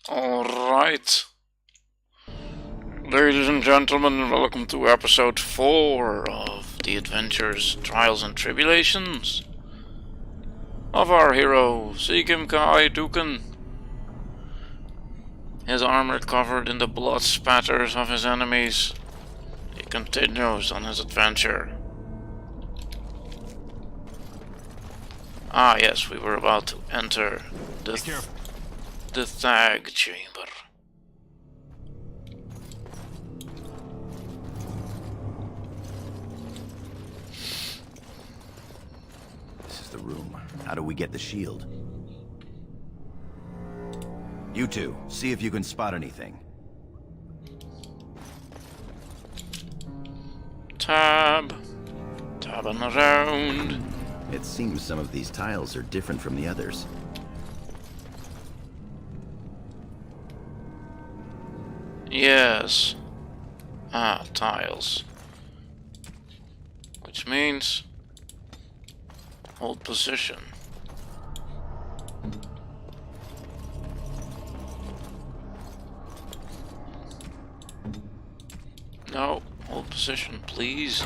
Alright. Ladies and gentlemen, welcome to episode 4 of the adventures, trials and tribulations of our hero, Zegimka Aeducan. His armor covered in the blood spatters of his enemies, he continues on his adventure. Ah yes, we were about to enter the Thag chamber. This is the room. How do we get the shield? You two, see if you can spot anything. Tabbing around. It seems some of these tiles are different from the others. Yes. Ah, tiles. Which means hold position. No, hold position, please.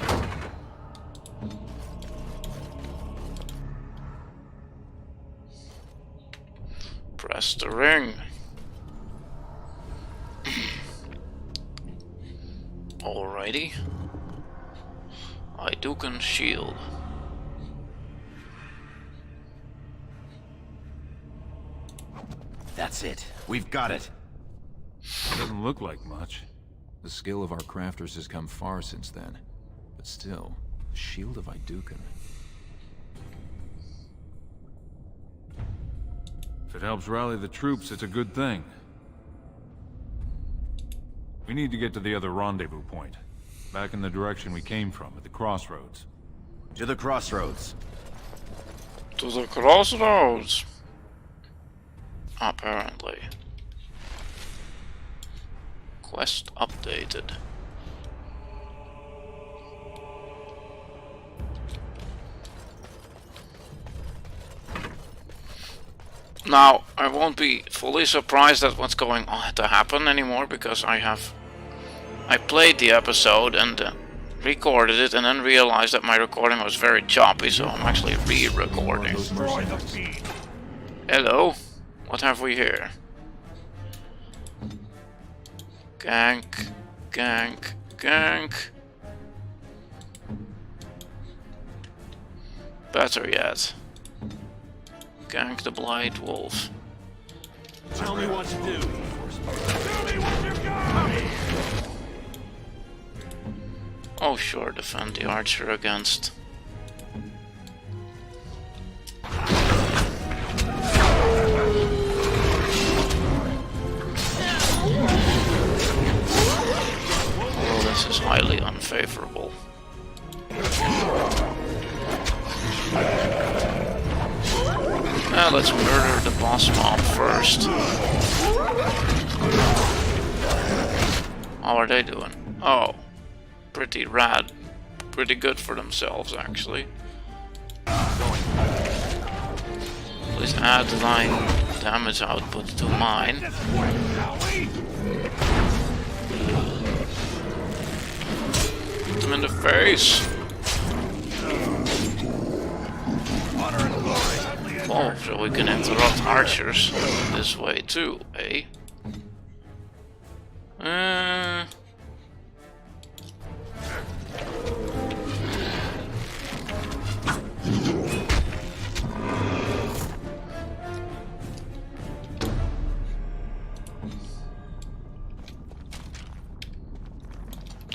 Press the ring. Alrighty. Aeducan shield. That's it. We've got it. Doesn't look like much. The skill of our crafters has come far since then. But still, the shield of Aeducan. If it helps rally the troops, it's a good thing. We need to get to the other rendezvous point. Back in the direction we came from, at the crossroads. To the crossroads. To the crossroads. Apparently. Quest updated. Now, I won't be fully surprised at what's going on to happen anymore, because I played the episode and recorded it and then realized that my recording was very choppy, so I'm actually re-recording. Hello, what have we here? Gank, gank, gank. Better yet. Gank the Blight Wolf. Tell me what to do. Tell me what you got. Oh sure, defend the archer against. Oh, this is highly unfavorable. Let's murder the boss mob first. How are they doing? Oh, pretty rad. Pretty good for themselves, actually. Please add line damage output to mine. Hit them in the face. Oh, so we can interrupt archers this way too, eh?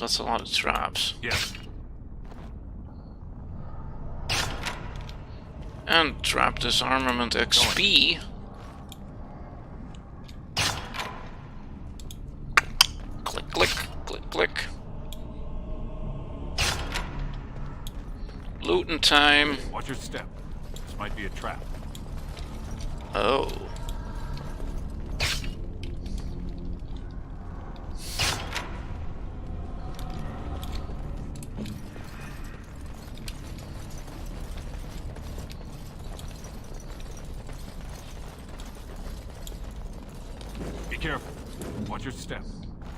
That's a lot of traps. Yes. And trap disarmament XP. Click, click, click, click. Looting time. Watch your step. This might be a trap. Oh. Be careful. Watch your step.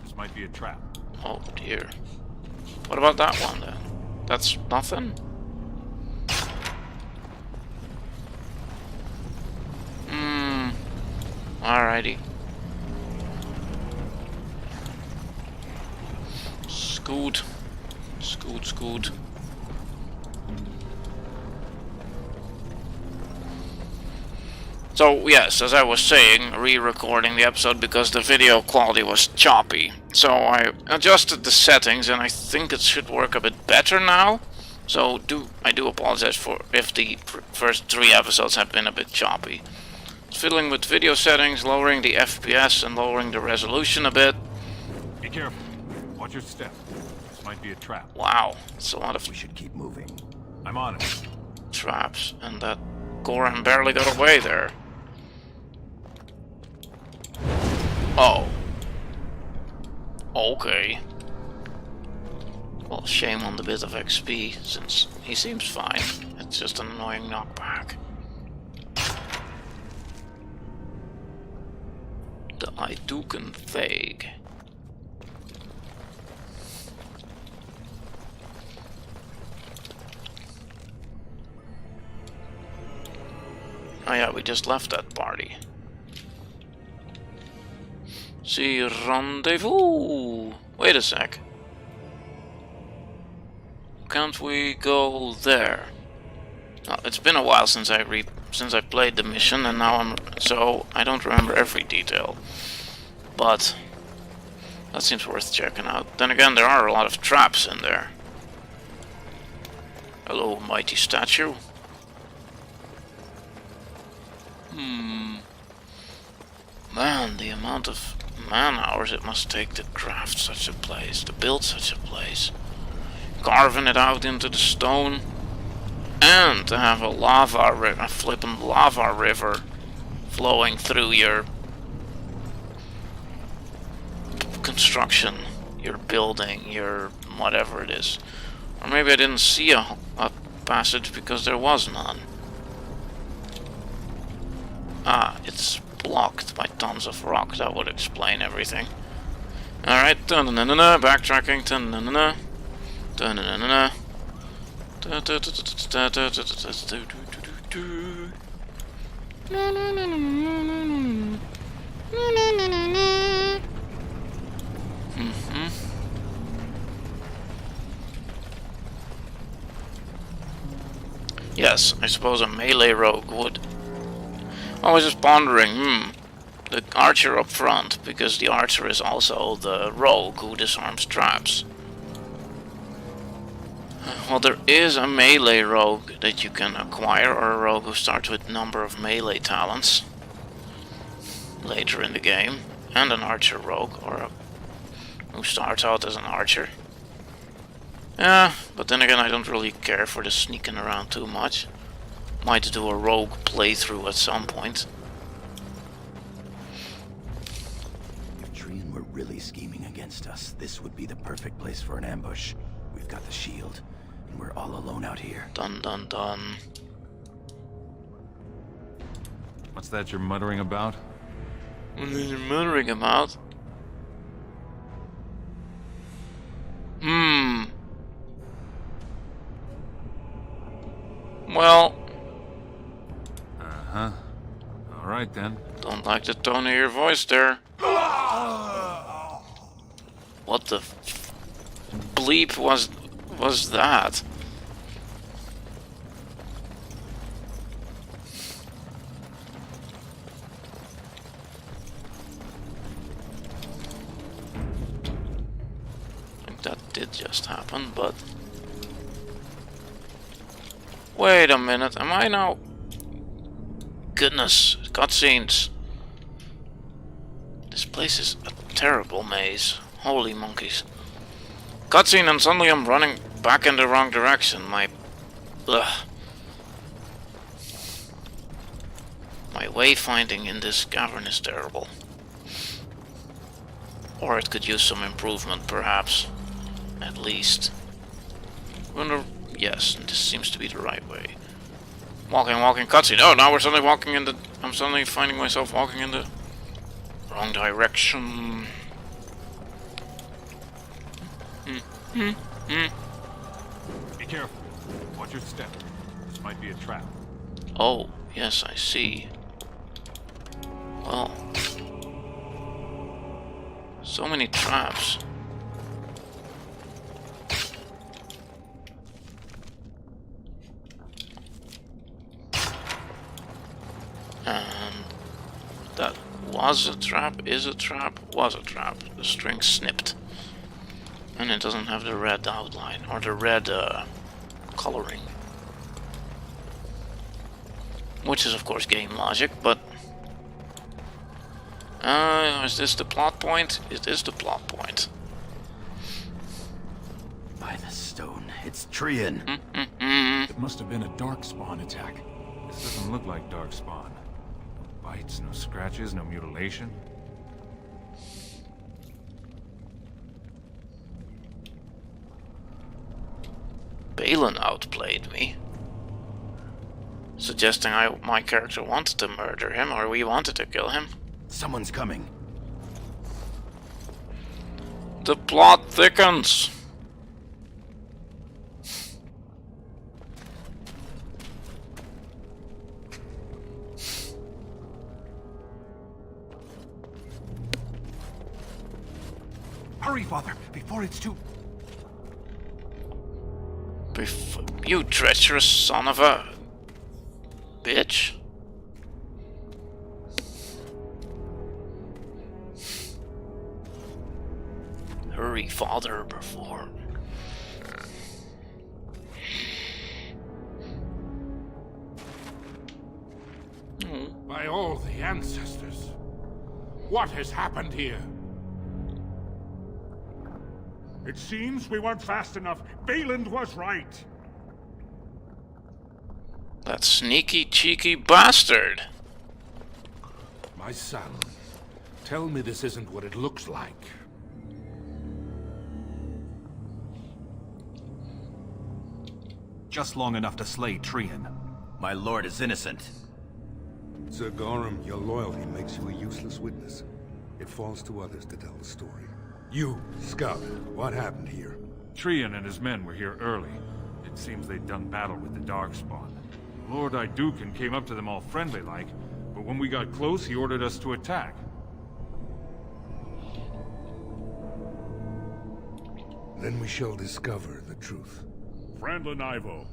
This might be a trap. Oh dear. What about that one then? That's nothing? Alrighty. Scoot. Scoot, scoot. So yes, as I was saying, re-recording the episode because the video quality was choppy. So I adjusted the settings and I think it should work a bit better now. So I do apologize for if the first 3 episodes have been a bit choppy. Fiddling with video settings, lowering the FPS and lowering the resolution a bit. Be careful. Watch your step. This might be a trap. Wow, it's a lot of We should keep moving. I'm on it. traps, and that Goran barely got away there. Oh. Okay. Well, shame on the bit of XP, since he seems fine. It's just an annoying knockback. The Aeducan Thag. Oh yeah, we just left that party. See, rendezvous! Wait a sec. Can't we go there? Oh, it's been a while since I played the mission, and now so I don't remember every detail. But that seems worth checking out. Then again, there are a lot of traps in there. Hello, mighty statue. Man, the amount of man-hours it must take to craft such a place, to build such a place. Carving it out into the stone. And to have a flippin' lava river flowing through your construction, your building, your whatever it is. Or maybe I didn't see a passage because there was none. Ah, it's blocked by tons of rock. That would explain everything. Alright, backtracking, Yes, I suppose a melee rogue would. I was just pondering, the archer up front, because the archer is also the rogue who disarms traps. Well, there is a melee rogue that you can acquire, or a rogue who starts with a number of melee talents later in the game, and an archer rogue, who starts out as an archer. Yeah, but then again, I don't really care for the sneaking around too much. Might do a rogue playthrough at some point. If Treachery were really scheming against us, this would be the perfect place for an ambush. We've got the shield, and we're all alone out here. Dun dun dun. What's that you're muttering about? What are you muttering about? Well... Uh-huh. Alright then. Don't like the tone of your voice there. What the bleep was that? I think that did just happen, but... Wait a minute, am I now... Goodness, cutscenes. This place is a terrible maze. Holy monkeys. Cutscene and suddenly I'm running back in the wrong direction. My wayfinding in this cavern is terrible. Or it could use some improvement, perhaps. At least. Yes, this seems to be the right way. Walking, cutscene. Oh, now we're suddenly walking in the... I'm suddenly finding myself walking in the Wrong direction. Be careful. Watch your step. This might be a trap. Oh, yes, I see. Well, so many traps. That was a trap, is a trap, was a trap. The string snipped. And it doesn't have the red outline, or the red coloring. Which is of course game logic, but... is this the plot point? It is the plot point. By the stone, it's Trean. It must have been a darkspawn attack. This doesn't look like darkspawn. No bites, no scratches, no mutilation. Balin outplayed me. Suggesting my character wanted to murder him, or we wanted to kill him. Someone's coming. The plot thickens. Hurry, Father, before it's too... You treacherous son of a... bitch. Hurry, Father, before... By all the ancestors, what has happened here? It seems we weren't fast enough. Balin was right. That sneaky, cheeky bastard. My son, tell me this isn't what it looks like. Just long enough to slay Trean. My lord is innocent. Sir Gorham, your loyalty makes you a useless witness. It falls to others to tell the story. You, Scout, what happened here? Trean and his men were here early. It seems they'd done battle with the darkspawn. Lord Aeducan came up to them all friendly-like, but when we got close, he ordered us to attack. Then we shall discover the truth. Frandlin Ivo,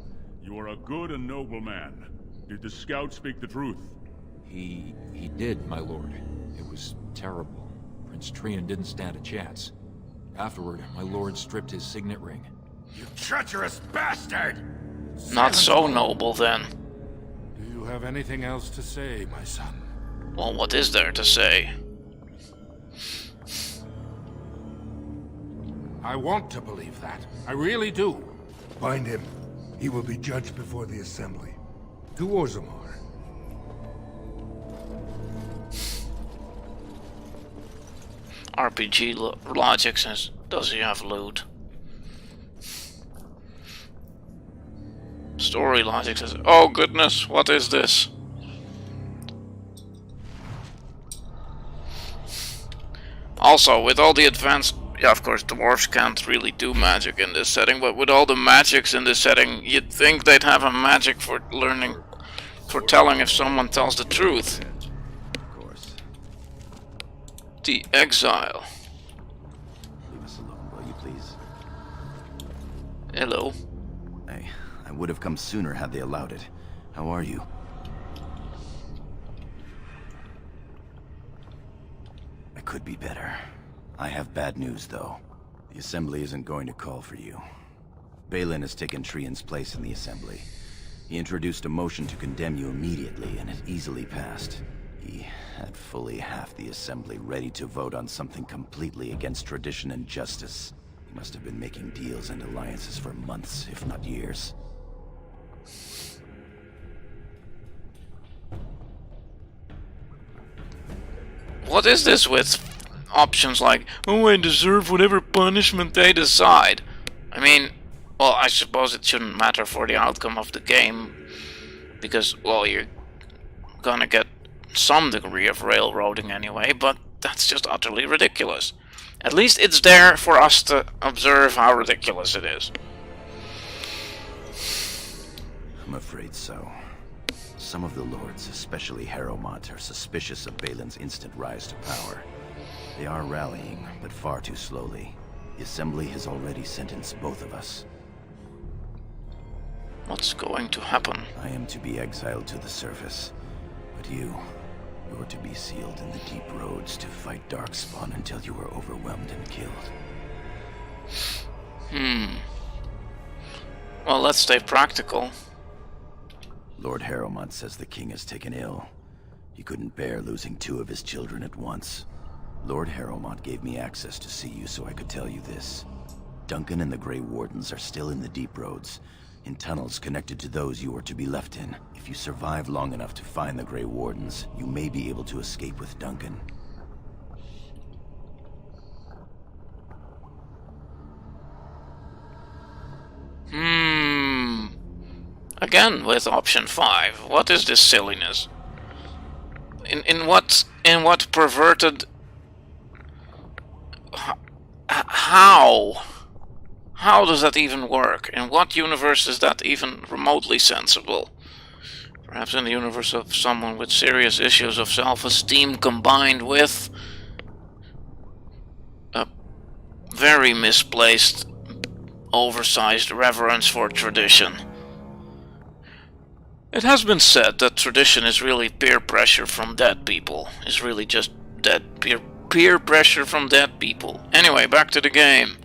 you are a good and noble man. Did the scout speak the truth? He did, my lord. It was terrible. Prince Trean didn't stand a chance. Afterward, my lord stripped his signet ring. You treacherous bastard! Not so noble, then. Do you have anything else to say, my son? Well, what is there to say? I want to believe that. I really do. Find him. He will be judged before the assembly. To Orzammar. RPG logic says, does he have loot? Story logic says, oh goodness, what is this? Also, with all the advanced... Yeah, of course, dwarves can't really do magic in this setting, but with all the magics in this setting, you'd think they'd have a magic for learning, for telling if someone tells the truth. Of course. The exile. Leave us alone, will you please? Hello. I would have come sooner had they allowed it. How are you? I could be better. I have bad news, though. The Assembly isn't going to call for you. Balin has taken Trean's place in the Assembly. He introduced a motion to condemn you immediately, and it easily passed. He had fully half the Assembly ready to vote on something completely against tradition and justice. He must have been making deals and alliances for months, if not years. What is this with options like, oh, I deserve whatever punishment they decide? I mean, well, I suppose it shouldn't matter for the outcome of the game, because, well, you're gonna get some degree of railroading anyway, but That's just utterly ridiculous. At least it's there for us to observe how ridiculous it is. I'm afraid so. Some of the lords, especially Harrowmont, are suspicious of Balin's instant rise to power. They are rallying, but far too slowly. The Assembly has already sentenced both of us. What's going to happen? I am to be exiled to the surface, but you're to be sealed in the deep roads to fight darkspawn until you are overwhelmed and killed. Well, let's stay practical. Lord Harrowmont says the king is taken ill. He couldn't bear losing 2 of his children at once. Lord Harrowmont gave me access to see you so I could tell you this. Duncan and the Grey Wardens are still in the deep roads, in tunnels connected to those you are to be left in. If you survive long enough to find the Grey Wardens, you may be able to escape with Duncan. Again with option 5. What is this silliness? In what perverted... How does that even work? In what universe is that even remotely sensible? Perhaps in the universe of someone with serious issues of self-esteem combined with a very misplaced, oversized reverence for tradition. It has been said that tradition is really peer pressure from dead people. Is really just dead peer pressure from dead people. Anyway, back to the game.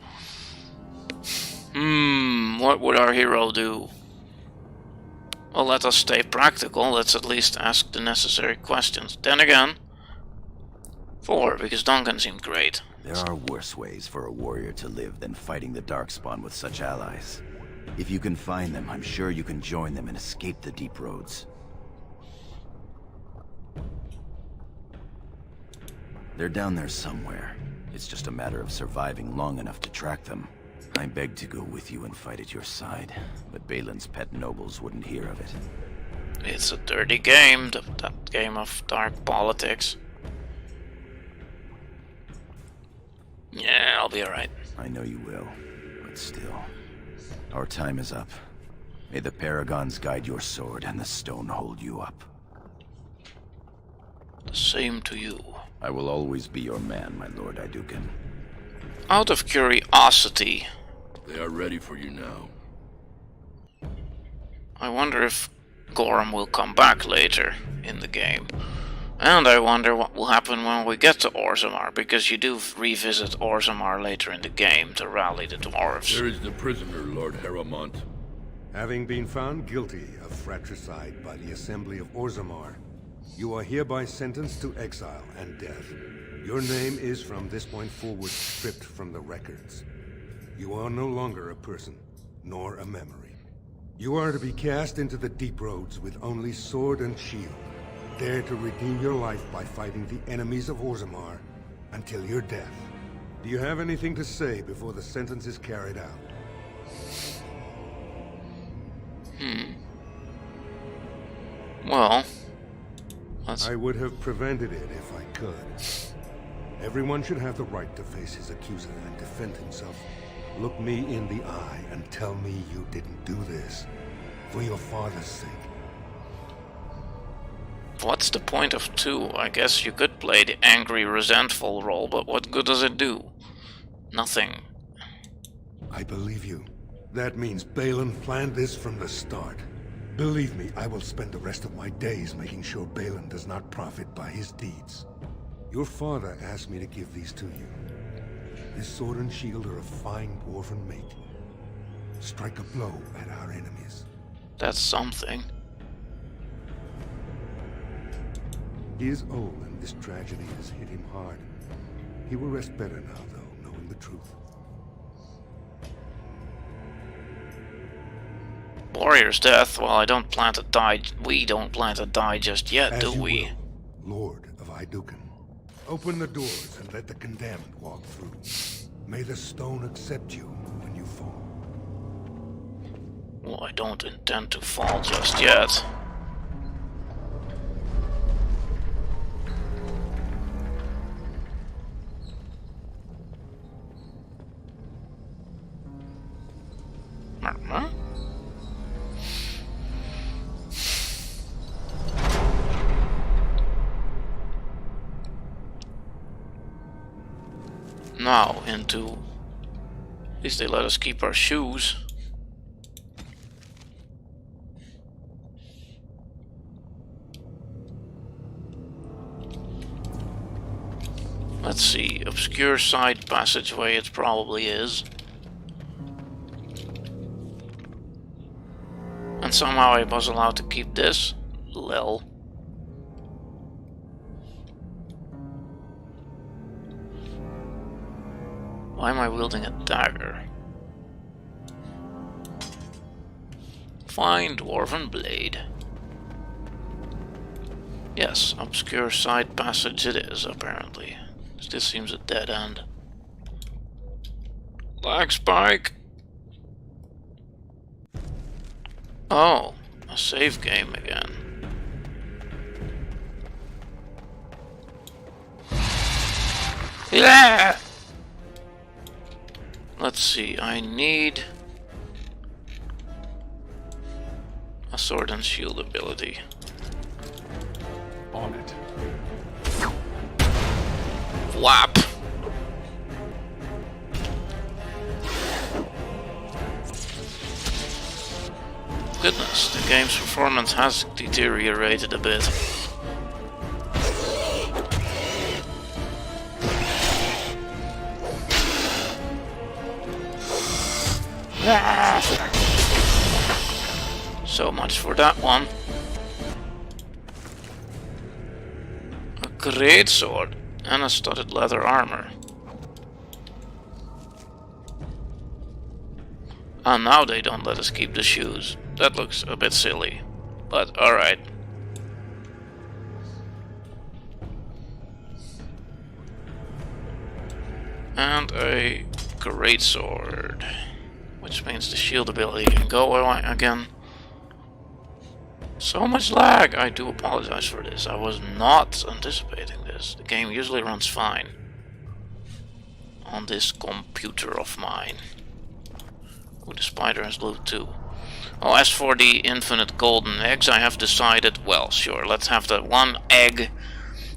What would our hero do? Well, let us stay practical. Let's at least ask the necessary questions. Then again, 4, because Duncan seemed great. There are worse ways for a warrior to live than fighting the darkspawn with such allies. If you can find them, I'm sure you can join them and escape the deep roads. They're down there somewhere. It's just a matter of surviving long enough to track them. I begged to go with you and fight at your side, but Balin's pet nobles wouldn't hear of it. It's a dirty game, that game of dark politics. Yeah, I'll be alright. I know you will, but still. Our time is up. May the paragons guide your sword and the stone hold you up. The same to you. I will always be your man, my Lord Aeducan. Out of curiosity, They are ready for you now. I wonder if Gorham will come back later in the game. And I wonder what will happen when we get to Orzammar, because you do revisit Orzammar later in the game to rally the dwarves. There is the prisoner, Lord Harrowmont. Having been found guilty of fratricide by the Assembly of Orzammar, you are hereby sentenced to exile and death. Your name is from this point forward stripped from the records. You are no longer a person, nor a memory. You are to be cast into the deep roads with only sword and shield. Dare to redeem your life by fighting the enemies of Orzammar until your death. Do you have anything to say before the sentence is carried out? Well, I would have prevented it if I could. Everyone should have the right to face his accuser and defend himself. Look me in the eye and tell me you didn't do this for your father's sake. what's the point of 2? I guess you could play the angry, resentful role, but what good does it do? Nothing. I believe you. That means Balin planned this from the start. Believe me, I will spend the rest of my days making sure Balin does not profit by his deeds. Your father asked me to give these to you. This sword and shield are a fine dwarven make. Strike a blow at our enemies. That's something. He is old and this tragedy has hit him hard. He will rest better now, though, knowing the truth. Warrior's death? Well, I don't plan to die. We don't plan to die just yet, do we? Will, Lord of Aeducan. Open the doors and let the condemned walk through. May the stone accept you when you fall. Well, I don't intend to fall just yet. now into... At least they let us keep our shoes. Let's see, obscure side passageway it probably is. And somehow I was allowed to keep this. Lol. Why am I wielding a dagger? Fine dwarven blade. Yes, obscure side passage it is, apparently. This seems a dead end. Lag spike! Oh, a save game again. Yeah! Let's see, I need a sword and shield ability. On it. Whap! Goodness, the game's performance has deteriorated a bit. So much for that one. A great sword and a studded leather armor. And now they don't let us keep the shoes. That looks a bit silly, but alright. And a great sword, which means the shield ability can go again. So much lag! I do apologize for this. I was not anticipating this. The game usually runs fine on this computer of mine. Oh, the spider has loot too. Oh, as for the infinite golden eggs, I have decided, well, sure, let's have that one egg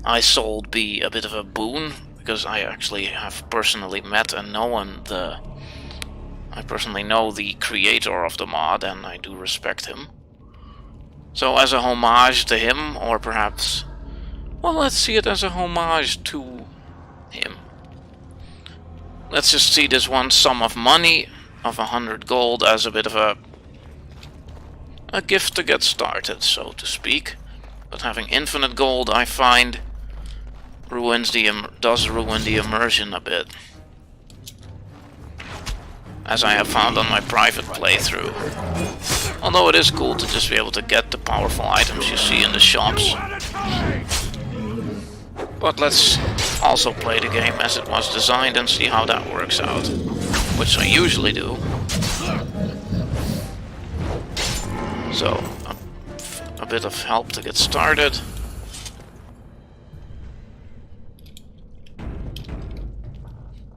I sold be a bit of a boon, because I actually have personally met and known I personally know the creator of the mod, and I do respect him. So as a homage to him, or perhaps, well, let's see it as a homage to him. Let's just see this one sum of money of 100 gold as a bit of a gift to get started, so to speak. But having infinite gold, I find, does ruin the immersion a bit, as I have found on my private playthrough. Although it is cool to just be able to get the powerful items you see in the shops. But let's also play the game as it was designed and see how that works out, which I usually do. So, a bit of help to get started.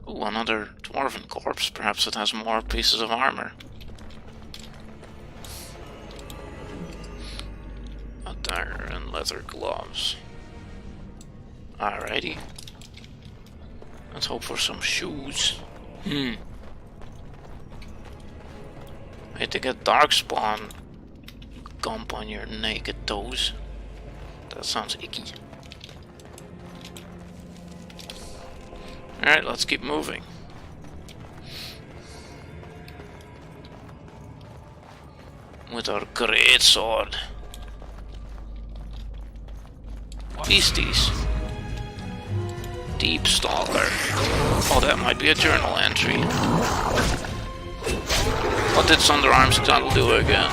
Ooh, another dwarven corpse. Perhaps it has more pieces of armor. A dagger and leather gloves. Alrighty. Let's hope for some shoes. I had to get darkspawn gump on your naked toes. That sounds icky. Alright, let's keep moving. With our great sword. Beasties. Deep Stalker. Oh, that might be a journal entry. What did Thunderarm's Exile do again?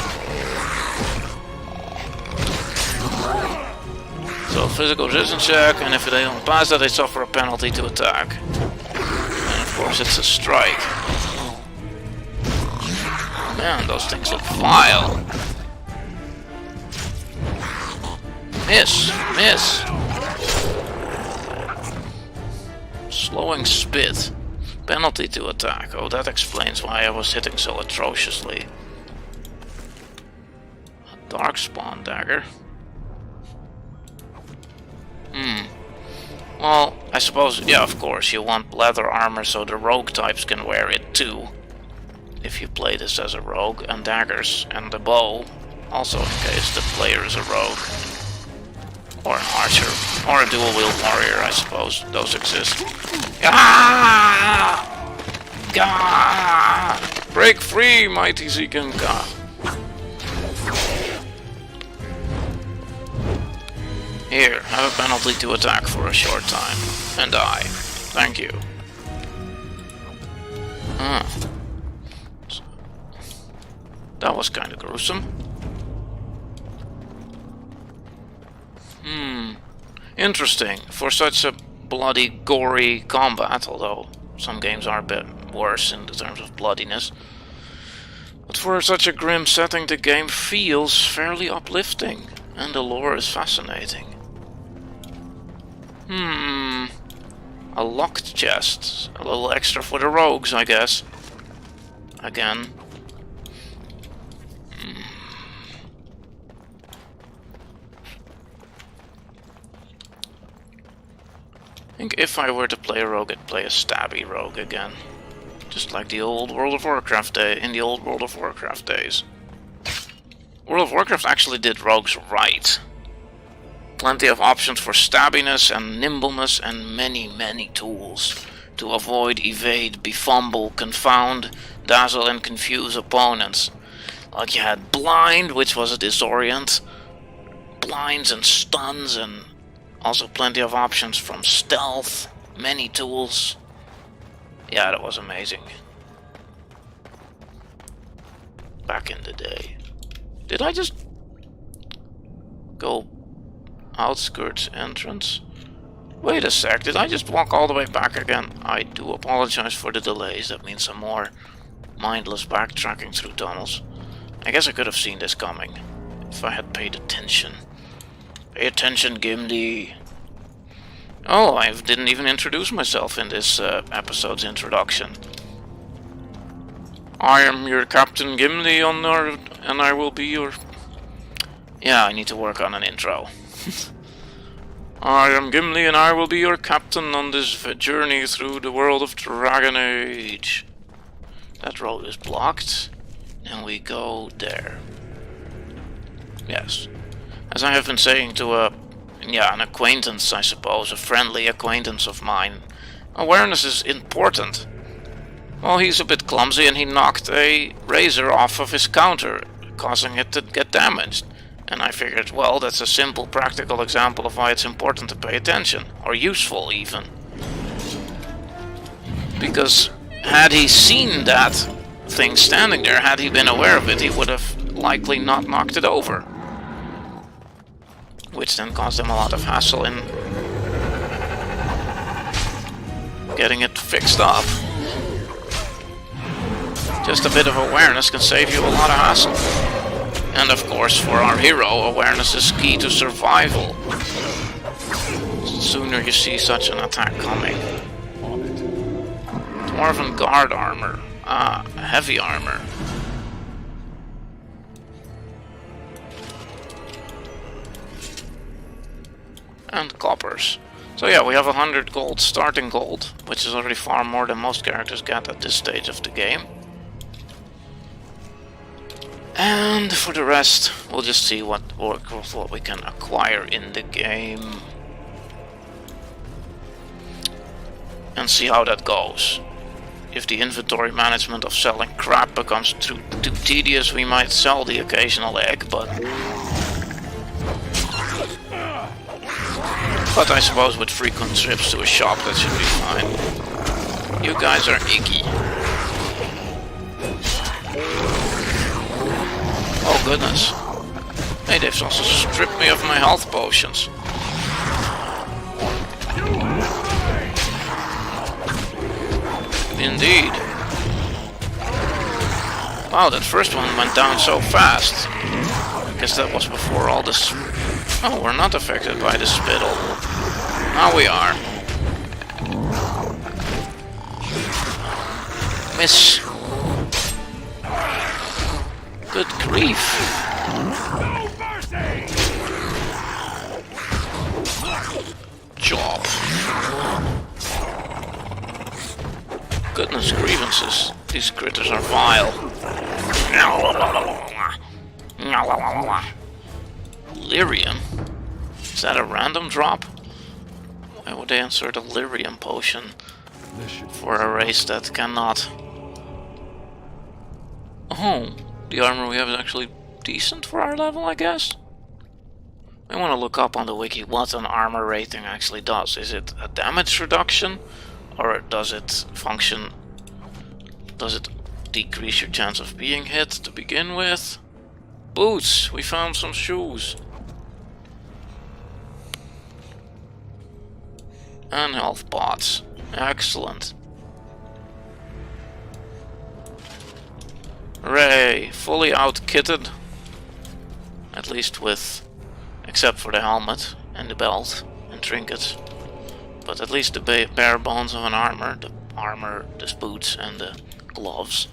So, physical resistance check, and if they don't pass that, they suffer a penalty to attack. And of course, it's a strike. Man, those things look vile. Miss! Miss! Slowing spit. Penalty to attack. Oh, that explains why I was hitting so atrociously. A darkspawn dagger. Well, I suppose, yeah, of course, you want leather armor so the rogue types can wear it too. If you play this as a rogue, and daggers, and the bow, also in case the player is a rogue. Or an archer, or a dual-wield warrior, I suppose. Those exist. Ah! Ah! Break free, mighty Zegimka. Here, have a penalty to attack for a short time. And die. Thank you. That was kinda gruesome. Interesting. For such a bloody, gory combat, although some games are a bit worse in terms of bloodiness. But for such a grim setting, the game feels fairly uplifting, and the lore is fascinating. A locked chest. A little extra for the rogues, I guess. Again. I think if I were to play a rogue, I'd play a stabby rogue again. Just like the old World of Warcraft days. World of Warcraft actually did rogues right. Plenty of options for stabbiness and nimbleness and many, many tools to avoid, evade, befumble, confound, dazzle and confuse opponents. Like you had blind, which was a disorient, blinds and stuns, and also plenty of options from stealth, many tools. Yeah, that was amazing. Back in the day. Did I just go outskirts entrance? Wait a sec, did I just walk all the way back again? I do apologize for the delays. That means some more mindless backtracking through tunnels. I guess I could have seen this coming if I had paid attention. Pay attention, Gimli. Oh, I didn't even introduce myself in this episode's introduction. I am your Captain Gimli and I will be your... Yeah, I need to work on an intro. I am Gimli and I will be your captain on this journey through the world of Dragon Age. That road is blocked, and we go there. Yes. As I have been saying to an acquaintance, I suppose, a friendly acquaintance of mine, awareness is important. Well, he's a bit clumsy and he knocked a razor off of his counter, causing it to get damaged. And I figured, well, that's a simple, practical example of why it's important to pay attention, or useful even. Because had he seen that thing standing there, had he been aware of it, he would have likely not knocked it over. Which then caused him a lot of hassle in getting it fixed up. Just a bit of awareness can save you a lot of hassle. And of course, for our hero, awareness is key to survival. The sooner you see such an attack coming. Dwarven guard armor. Heavy armor. And coppers. So yeah, we have 100 gold, starting gold, which is already far more than most characters get at this stage of the game. And for the rest, we'll just see what we can acquire in the game. And see how that goes. If the inventory management of selling crap becomes too tedious, we might sell the occasional egg, but I suppose with frequent trips to a shop that should be fine. You guys are icky. Oh goodness. Hey, they've also stripped me of my health potions. Indeed. Wow, that first one went down so fast. I guess that was before all this... Oh, we're not affected by the spittle. Now we are. Miss. Good grief. job. Goodness grievances, these critters are vile. Lyrium? Is that a random drop? Why would they insert a lyrium potion for a race that cannot? Oh, the armor we have is actually decent for our level, I guess? I want to look up on the wiki what an armor rating actually does. Is it a damage reduction? Or does it function... Does it decrease your chance of being hit to begin with? Boots! We found some shoes. And health pots. Excellent. Hooray! Fully out-kitted. At least with... Except for the helmet and the belt and trinkets. But at least the bare bones of an armor. The armor, the boots and the gloves.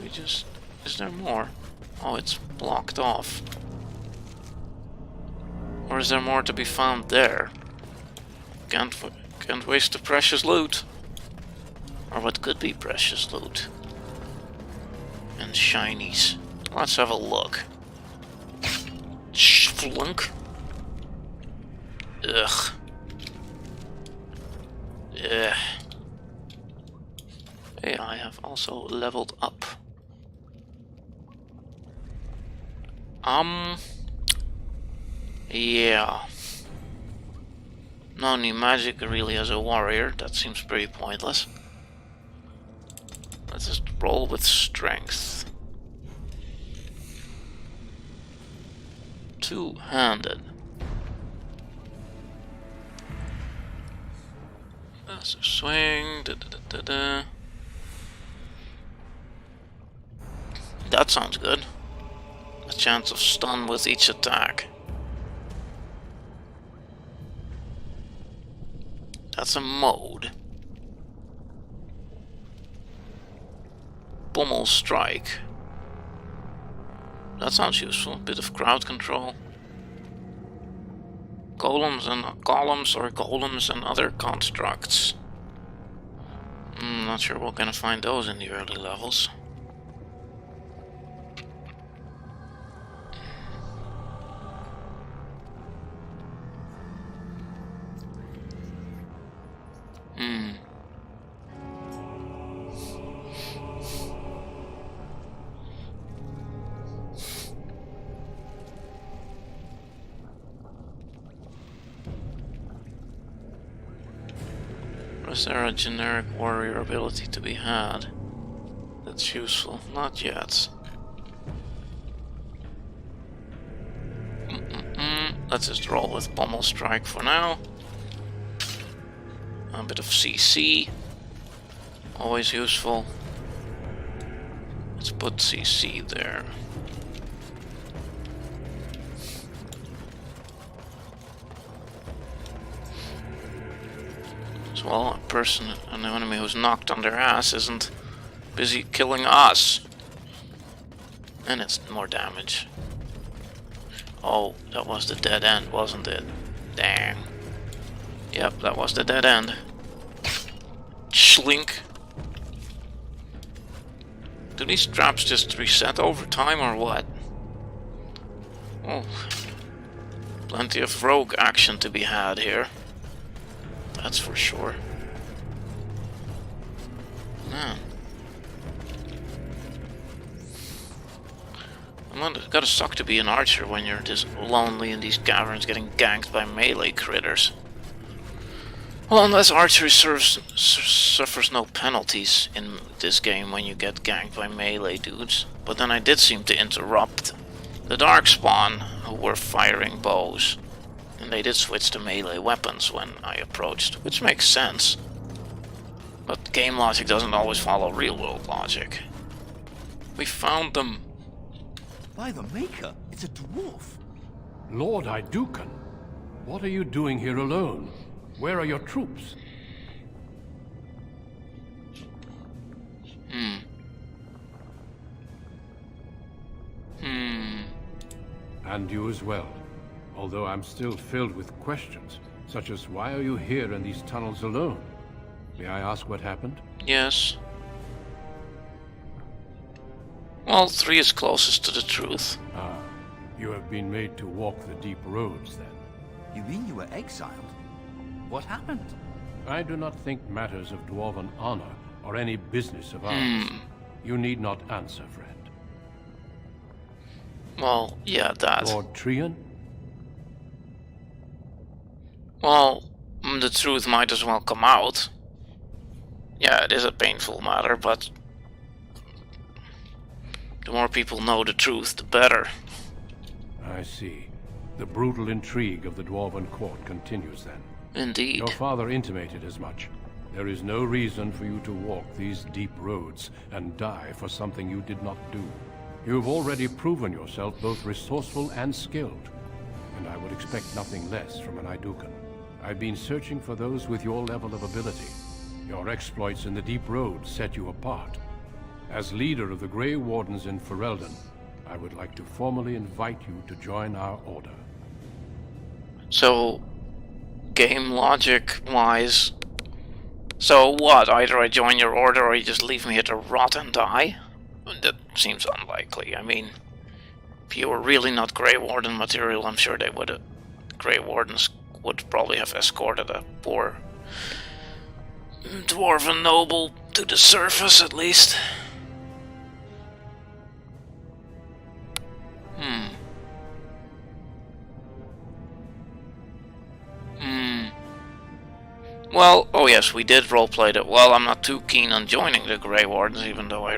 We just... Is there more? Oh, it's blocked off. Or is there more to be found there? Can't waste the precious loot. Or what could be precious loot. And shinies. Let's have a look. Flunk. Ugh. Ugh. Hey, I have also leveled up. Yeah. No new magic really as a warrior, that seems pretty pointless. Let's just roll with strength. Two-handed. That's a swing. That sounds good. A chance of stun with each attack. That's a mode. Pommel strike. That sounds useful. A bit of crowd control. Golems and other constructs. Not sure we're gonna find those in the early levels. Is there a generic warrior ability to be had that's useful? Not yet. Let's just roll with Pommel Strike for now. A bit of CC. Always useful. Let's put CC there. Well, a person, an enemy who's knocked on their ass isn't busy killing us. And it's more damage. Oh, that was the dead end, wasn't it? Dang. Yep, that was the dead end. Schlink. Do these traps just reset over time or what? Oh. Plenty of rogue action to be had here. That's for sure. Man. Gotta suck to be an archer when you're this lonely in these caverns getting ganked by melee critters. Well, unless archery suffers no penalties in this game when you get ganked by melee dudes. But then I did seem to interrupt the darkspawn who were firing bows. And they did switch to melee weapons when I approached, which makes sense. But game logic doesn't always follow real-world logic. We found them. By the Maker, it's a dwarf. Lord Aeducan, what are you doing here alone? Where are your troops? And you as well. Although I'm still filled with questions, such as why are you here in these tunnels alone? May I ask what happened? Yes. Well, 3 is closest to the truth. Ah, you have been made to walk the deep roads, then. You mean you were exiled? What happened? I do not think matters of dwarven honor are any business of ours. You need not answer, friend. Well, yeah, that. Lord Trean? Well, the truth might as well come out. Yeah, it is a painful matter, but the more people know the truth, the better. I see. The brutal intrigue of the dwarven court continues then. Indeed. Your father intimated as much. There is no reason for you to walk these deep roads and die for something you did not do. You have already proven yourself both resourceful and skilled, and I would expect nothing less from an Aeducan. I've been searching for those with your level of ability. Your exploits in the deep roads set you apart. As leader of the Grey Wardens in Ferelden, I would like to formally invite you to join our order. So, game logic wise, so what? Either I join your order or you just leave me here to rot and die? That seems unlikely. I mean, if you were really not Grey Warden material, I'm sure they would have. Grey Wardens would probably have escorted a poor dwarven noble to the surface at least. Well, oh yes, we did roleplay that. Well, I'm not too keen on joining the Grey Wardens, even though I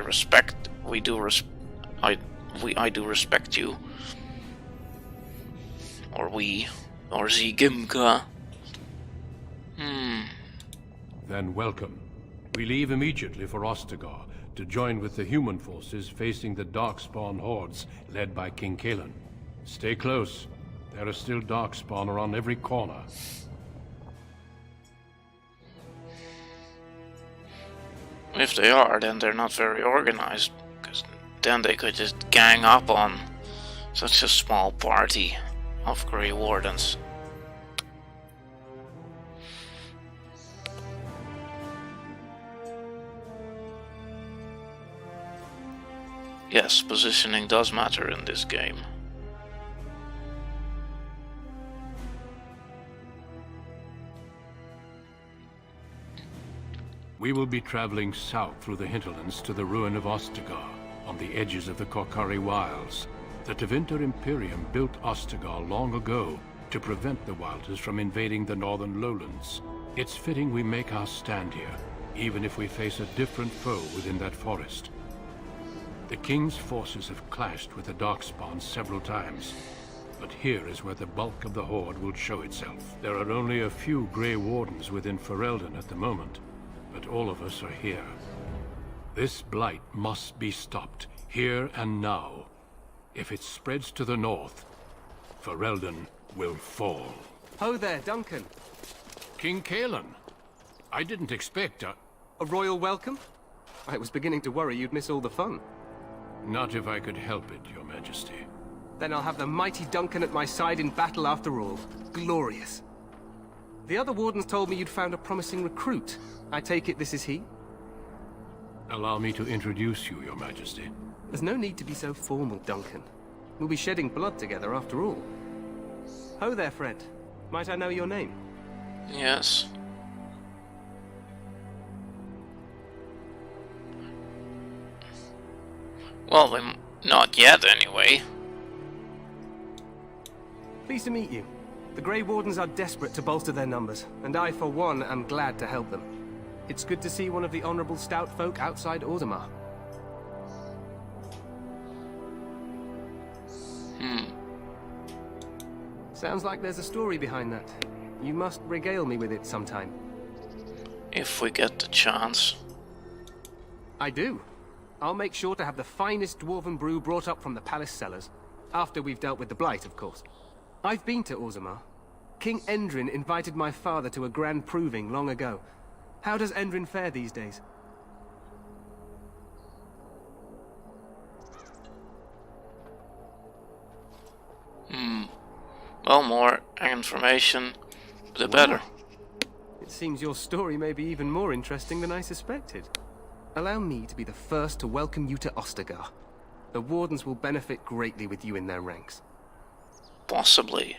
do respect you. Or Zegimka. Then welcome. We leave immediately for Ostagar to join with the human forces facing the darkspawn hordes led by King Kalen. Stay close. There are still darkspawn around every corner. If they are, then they're not very organized, because then they could just gang up on such a small party of Grey Wardens. Yes, positioning does matter in this game. We will be traveling south through the hinterlands to the ruin of Ostagar, on the edges of the Korkari Wilds. The Tevinter Imperium built Ostagar long ago to prevent the Wilders from invading the northern lowlands. It's fitting we make our stand here, even if we face a different foe within that forest. The King's forces have clashed with the Darkspawn several times, but here is where the bulk of the Horde will show itself. There are only a few Grey Wardens within Ferelden at the moment, but all of us are here. This blight must be stopped, here and now. If it spreads to the north, Ferelden will fall. Ho there, Duncan. King Kalen, I didn't expect a royal welcome? I was beginning to worry you'd miss all the fun. Not if I could help it, Your Majesty. Then I'll have the mighty Duncan at my side in battle after all. Glorious. The other wardens told me you'd found a promising recruit. I take it this is he? Allow me to introduce you, Your Majesty. There's no need to be so formal, Duncan. We'll be shedding blood together after all. Ho there, friend. Might I know your name? Yes. Well, not yet, anyway. Pleased to meet you. The Grey Wardens are desperate to bolster their numbers, and I, for one, am glad to help them. It's good to see one of the honorable stout folk outside Orzammar. Sounds like there's a story behind that. You must regale me with it sometime. If we get the chance. I do. I'll make sure to have the finest dwarven brew brought up from the palace cellars. After we've dealt with the blight, of course. I've been to Orzammar. King Endrin invited my father to a grand proving long ago. How does Endrin fare these days? Well, more information, the better. It seems your story may be even more interesting than I suspected. Allow me to be the first to welcome you to Ostagar. The Wardens will benefit greatly with you in their ranks. Possibly.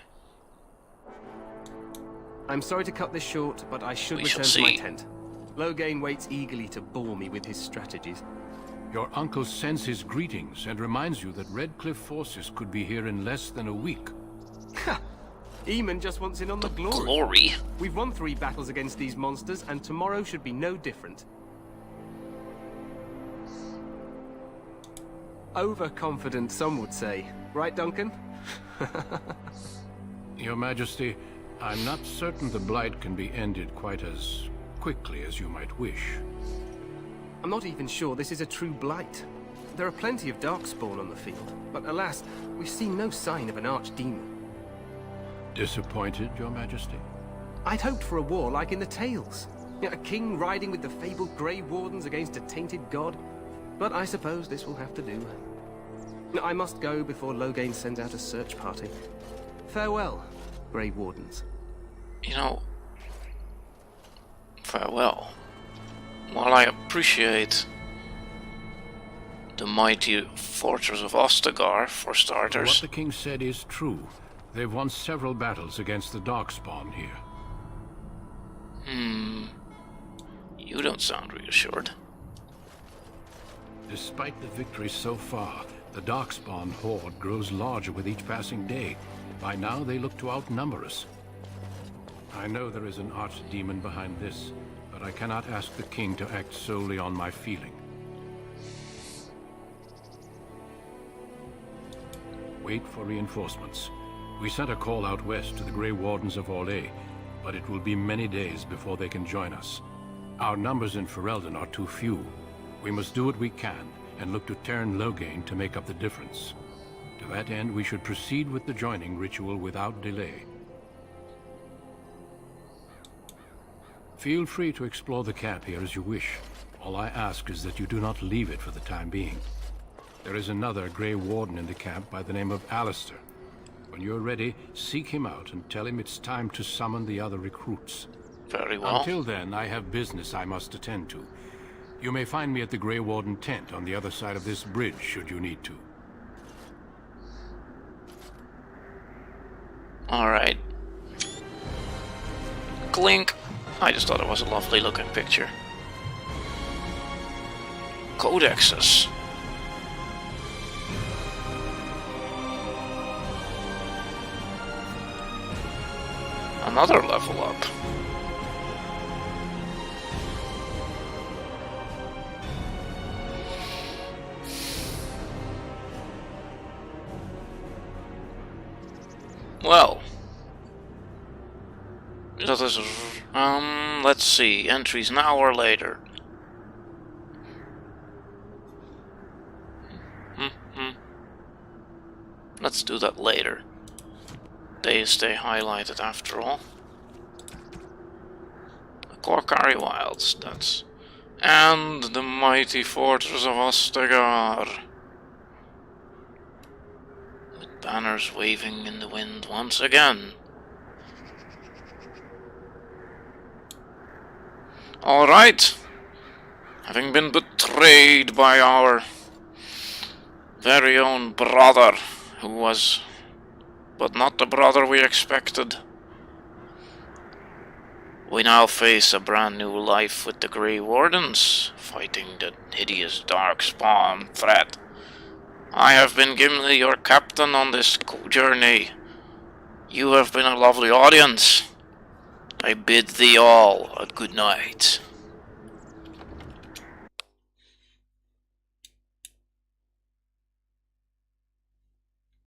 I'm sorry to cut this short, but I should return to my tent. Loghain waits eagerly to bore me with his strategies. Your uncle sends his greetings and reminds you that Redcliffe forces could be here in less than a week. Ha! Eamon just wants in on the glory. Glory? We've won 3 battles against these monsters, and tomorrow should be no different. Overconfident, some would say. Right, Duncan? Your Majesty, I'm not certain the Blight can be ended quite as quickly as you might wish. I'm not even sure this is a true Blight. There are plenty of darkspawn on the field, but alas, we've seen no sign of an archdemon. Disappointed, Your Majesty? I'd hoped for a war like in the tales. A king riding with the fabled Grey Wardens against a tainted god. But I suppose this will have to do. I must go before Loghain sends out a search party. Farewell, Grey Wardens. You know, farewell. While I appreciate the mighty fortress of Ostagar, for starters. What the king said is true. They've won several battles against the darkspawn here. You don't sound reassured. Despite the victories so far, the darkspawn horde grows larger with each passing day. By now, they look to outnumber us. I know there is an archdemon behind this, but I cannot ask the king to act solely on my feeling. Wait for reinforcements. We sent a call out west to the Grey Wardens of Orlais, but it will be many days before they can join us. Our numbers in Ferelden are too few. We must do what we can, and look to Teyrn Loghain to make up the difference. To that end, we should proceed with the joining ritual without delay. Feel free to explore the camp here as you wish. All I ask is that you do not leave it for the time being. There is another Grey Warden in the camp by the name of Alistair. When you're ready, seek him out and tell him it's time to summon the other recruits. Very well. Until then, I have business I must attend to. You may find me at the Grey Warden tent on the other side of this bridge, should you need to. Alright. Clink. I just thought it was a lovely looking picture. Codexes. Another level up. Well, that is, let's see, entries an hour later. Let's do that later. Days stay highlighted after all. The Korkari Wilds, that's... And the mighty fortress of Ostagar. With banners waving in the wind once again. Alright. Having been betrayed by our very own brother, who was... but not the brother we expected. We now face a brand new life with the Grey Wardens, fighting the hideous darkspawn threat. I have been Gimli, your captain on this journey. You have been a lovely audience. I bid thee all a good night.